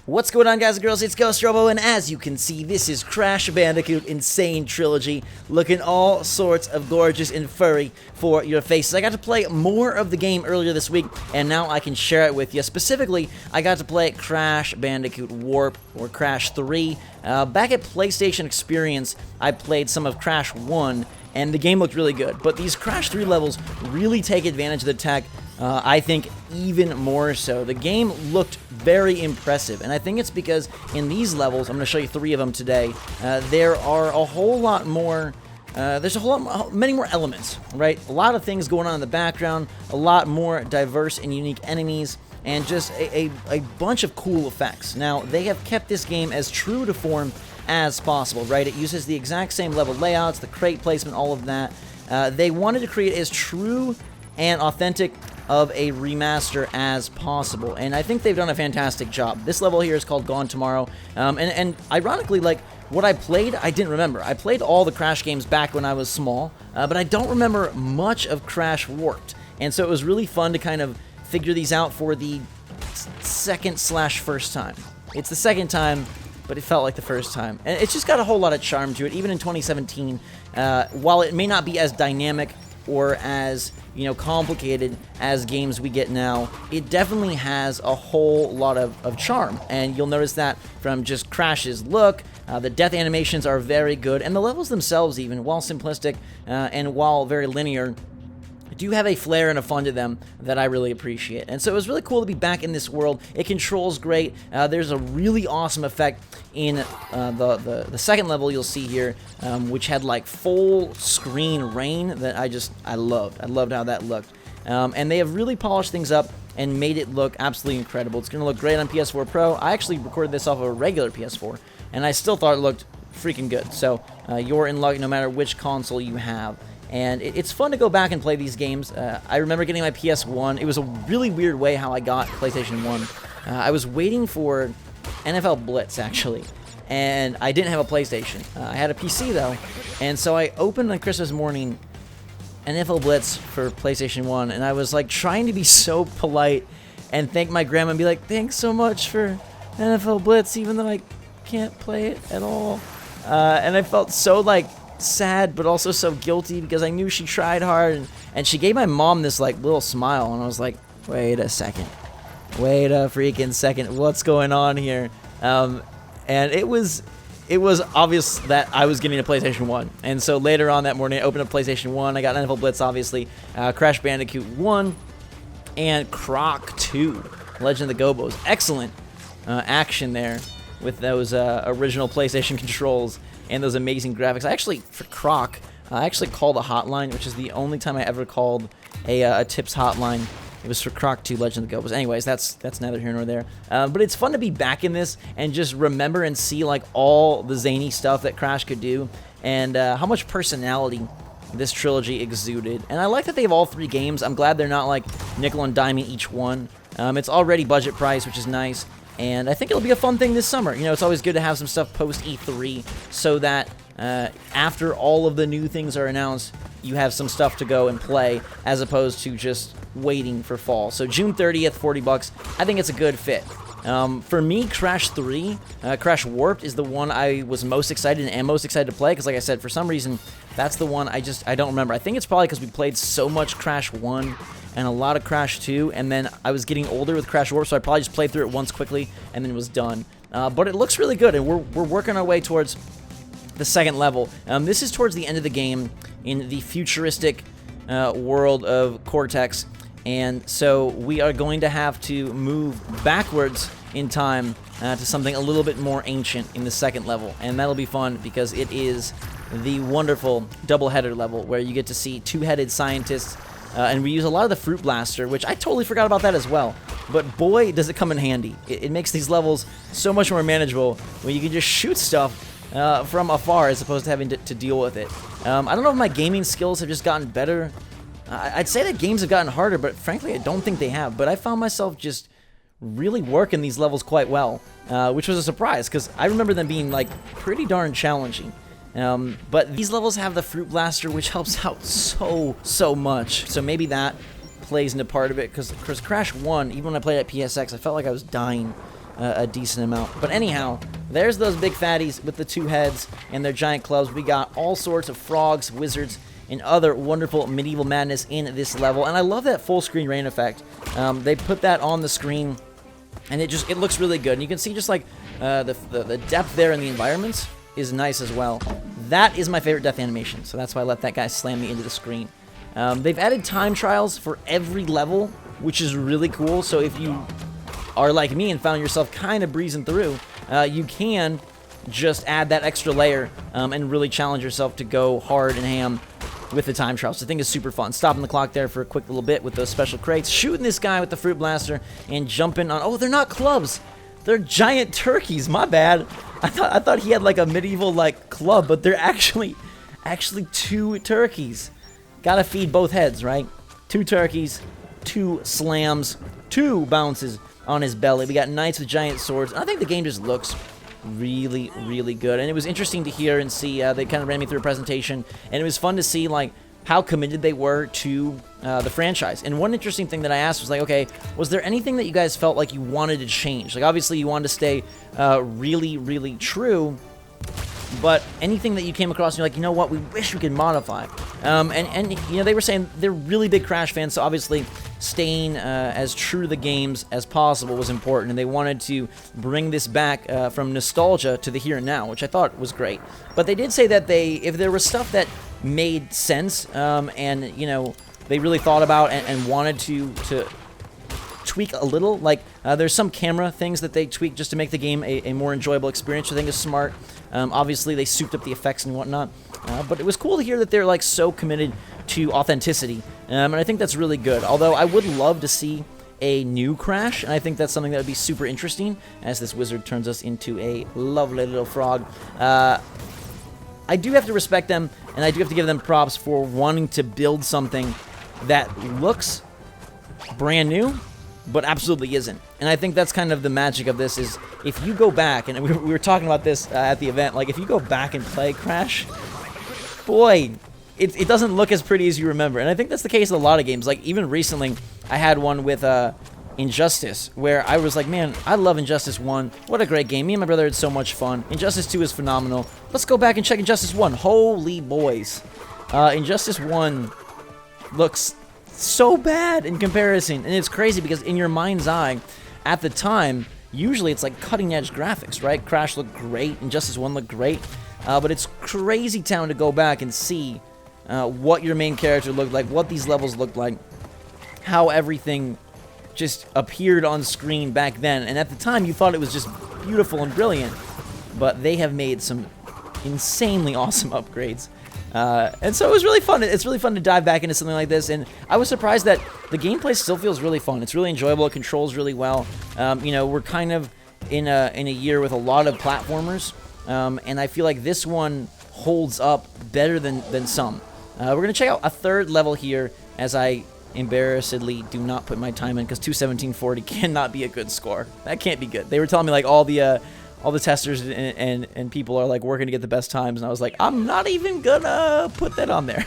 What's going on, guys and girls? It's Ghost Robo, and as you can see, this is Crash Bandicoot N Sane Trilogy, looking all sorts of gorgeous and furry for your faces. I got to play more of the game earlier this week, and now I can share it with you. Specifically, I got to play Crash Bandicoot Warped, or Crash 3. Back at PlayStation Experience, I played some of Crash 1, and the game looked really good. But these Crash 3 levels really take advantage of the tech, I think even more so. The game looked very impressive, and I think it's because in these levels, I'm going to show you 3 of them today, there are a whole lot more, many more elements, right? A lot of things going on in the background, a lot more diverse and unique enemies, and just a bunch of cool effects. Now, they have kept this game as true to form as possible, right? It uses the exact same level layouts, the crate placement, all of that. They wanted to create as true and authentic of a remaster as possible, and I think they've done a fantastic job. This level here is called Gone Tomorrow, and ironically, like, what I played, I didn't remember. I played all the Crash games back when I was small, but I don't remember much of Crash Warped, and so it was really fun to kind of figure these out for the second/first time. It's the second time, but it felt like the first time, and it's just got a whole lot of charm to it. Even in 2017, while it may not be as dynamic or as, complicated as games we get now, it definitely has a whole lot of charm, and you'll notice that from just Crash's look. The death animations are very good, and the levels themselves, even while simplistic and while very linear, do have a flair and a fun to them that I really appreciate. And so it was really cool to be back in this world. It controls great. There's a really awesome effect in the second level you'll see here, which had like full screen rain that I loved. I loved how that looked. And they have really polished things up and made it look absolutely incredible. It's going to look great on PS4 Pro. I actually recorded this off of a regular PS4, and I still thought it looked freaking good. So you're in luck no matter which console you have. And it's fun to go back and play these games. I remember getting my PS1. It was a really weird way how I got PlayStation 1. I was waiting for NFL Blitz, actually, and I didn't have a PlayStation. I had a PC, though, and so I opened on Christmas morning NFL Blitz for PlayStation 1, and I was, like, trying to be so polite and thank my grandma and be like, thanks so much for NFL Blitz, even though I can't play it at all. And I felt so, like, sad, but also so guilty because I knew she tried hard, and she gave my mom this like little smile, and I was like, wait a freaking second, what's going on here? And it was obvious that I was getting a PlayStation 1, and so later on that morning I opened up PlayStation 1. I got NFL Blitz, obviously, Crash Bandicoot 1, and Croc 2, Legend of the Gobos. Excellent action there with those original PlayStation controls and those amazing graphics. For Croc, I actually called a hotline, which is the only time I ever called a tips hotline. It was for Croc 2, Legend of the Gobos. Anyways, that's neither here nor there. But it's fun to be back in this and just remember and see like all the zany stuff that Crash could do, and how much personality this trilogy exuded. And I like that they have all 3 games. I'm glad they're not like nickel and diming each one. It's already budget price, which is nice. And I think it'll be a fun thing this summer. It's always good to have some stuff post E3 so that after all of the new things are announced, you have some stuff to go and play as opposed to just waiting for fall. So June 30th, $40. I think it's a good fit. For me, Crash 3, Crash Warped is the one I was most excited and am most excited to play because, like I said, for some reason, that's the one I don't remember. I think it's probably because we played so much Crash 1 and a lot of Crash 2, and then I was getting older with Crash Warped, so I probably just played through it once quickly, and then it was done. But it looks really good, and we're working our way towards the second level. This is towards the end of the game in the futuristic world of Cortex, and so we are going to have to move backwards in time to something a little bit more ancient in the second level, and that'll be fun because it is the wonderful double-header level where you get to see 2-headed scientists. And we use a lot of the Fruit Blaster, which I totally forgot about that as well. But boy, does it come in handy. It makes these levels so much more manageable when you can just shoot stuff from afar as opposed to having to deal with it. I don't know if my gaming skills have just gotten better. I'd say that games have gotten harder, but frankly, I don't think they have. But I found myself just really working these levels quite well, which was a surprise because I remember them being like pretty darn challenging. But these levels have the Fruit Blaster, which helps out so much. So maybe that plays into part of it, because Crash 1, even when I played at PSX, I felt like I was dying a decent amount. But anyhow, there's those big fatties with the 2 heads and their giant clubs. We got all sorts of frogs, wizards, and other wonderful medieval madness in this level. And I love that full screen rain effect. They put that on the screen, and it looks really good. And you can see just like the depth there in the environments is nice as well. That is my favorite death animation, so that's why I let that guy slam me into the screen. They've added time trials for every level, which is really cool. So if you are like me and found yourself kind of breezing through, you can just add that extra layer and really challenge yourself to go hard and ham with the time trials. So I think it's super fun. Stopping the clock there for a quick little bit with those special crates, shooting this guy with the fruit blaster, and jumping on. Oh, they're not clubs. They're giant turkeys. My bad. I thought he had like a medieval like club, but they're actually 2 turkeys. Gotta feed both heads, right? 2 turkeys, 2 slams, 2 bounces on his belly. We got knights with giant swords. I think the game just looks really, really good. And it was interesting to hear and see. They kind of ran me through a presentation, and it was fun to see like how committed they were to the franchise. And one interesting thing that I asked was like, okay, was there anything that you guys felt like you wanted to change? Like obviously you wanted to stay really, really true, but anything that you came across and you're like, you know what, we wish we could modify. And you know, they were saying they're really big Crash fans, so obviously staying as true to the games as possible was important, and they wanted to bring this back from nostalgia to the here and now, which I thought was great. But they did say that if there was stuff that made sense, and you know, they really thought about and wanted to tweak a little, like there's some camera things that they tweak just to make the game a more enjoyable experience, which I think is smart. Obviously they souped up the effects and whatnot, but it was cool to hear that they're like so committed to authenticity, and I think that's really good. Although I would love to see a new Crash, and I think that's something that would be super interesting as this wizard turns us into a lovely little frog. I do have to respect them, and I do have to give them props for wanting to build something that looks brand new, but absolutely isn't. And I think that's kind of the magic of this, is if you go back, and we were talking about this at the event, like if you go back and play Crash, boy, it doesn't look as pretty as you remember. And I think that's the case with a lot of games. Like even recently, I had one with Injustice, where I was like, man, I love Injustice 1. What a great game. Me and my brother had so much fun. Injustice 2 is phenomenal. Let's go back and check Injustice 1. Holy boys. Injustice 1 looks so bad in comparison, and it's crazy because in your mind's eye at the time, usually it's like cutting edge graphics, right? Crash looked great, Injustice 1 looked great, but it's crazy town to go back and see what your main character looked like, what these levels looked like, how everything just appeared on screen back then. And at the time you thought it was just beautiful and brilliant, but they have made some insanely awesome upgrades. And so it was really fun. It's really fun to dive back into something like this, and I was surprised that the gameplay still feels really fun. It's really enjoyable. It controls really well. You know, we're kind of in a year with a lot of platformers, and I feel like this one holds up better than some. We're gonna check out a third level here, as I embarrassedly do not put my time in, because 217.40 cannot be a good score. That can't be good. They were telling me like all the testers and people are like working to get the best times, and I was like, I'm not even gonna put that on there.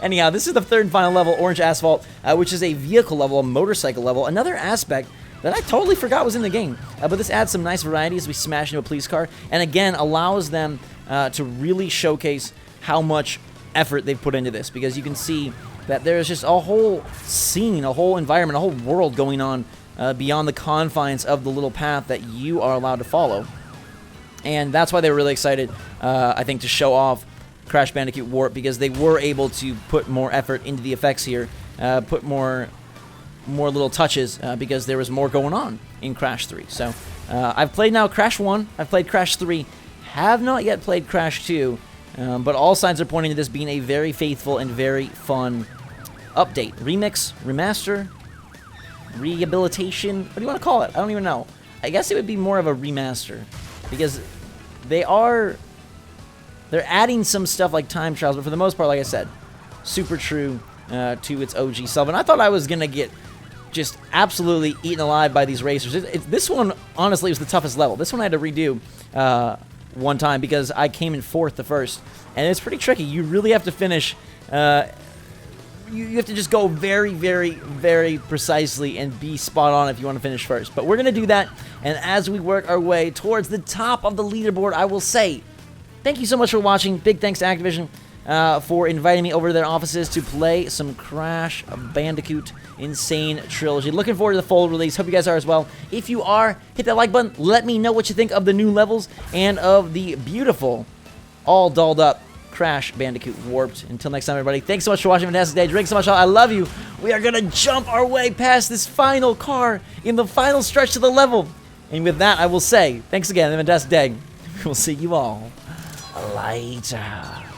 Anyhow, this is the third and final level, Orange Asphalt, which is a vehicle level, a motorcycle level, another aspect that I totally forgot was in the game. But this adds some nice variety as we smash into a police car, and again allows them to really showcase how much effort they've put into this, because you can see that there's just a whole scene, a whole environment, a whole world going on beyond the confines of the little path that you are allowed to follow. And that's why they were really excited, I think, to show off Crash Bandicoot Warped, because they were able to put more effort into the effects here, put more little touches, because there was more going on in Crash 3. So I've played now Crash 1, I've played Crash 3, have not yet played Crash 2, but all signs are pointing to this being a very faithful and very fun update. Remix, remaster, rehabilitation, what do you want to call it? I don't even know. I guess it would be more of a remaster, because they're adding some stuff like time trials, but for the most part, like I said, super true to its OG self. And I thought I was gonna get just absolutely eaten alive by these racers. This one, honestly, was the toughest level. This one I had to redo one time because I came in fourth the first, and it's pretty tricky. You really have to finish. you have to just go very, very, very precisely and be spot on if you want to finish first. But we're going to do that, and as we work our way towards the top of the leaderboard, I will say thank you so much for watching. Big thanks to Activision for inviting me over to their offices to play some Crash Bandicoot N Sane Trilogy. Looking forward to the full release. Hope you guys are as well. If you are, hit that like button. Let me know what you think of the new levels and of the beautiful, all dolled up Crash Bandicoot Warped. Until next time, everybody, thanks so much for watching. Fantastic day. Drink so much. I love you. We are going to jump our way past this final car in the final stretch to the level. And with that, I will say, thanks again. Have a fantastic day. We'll see you all later.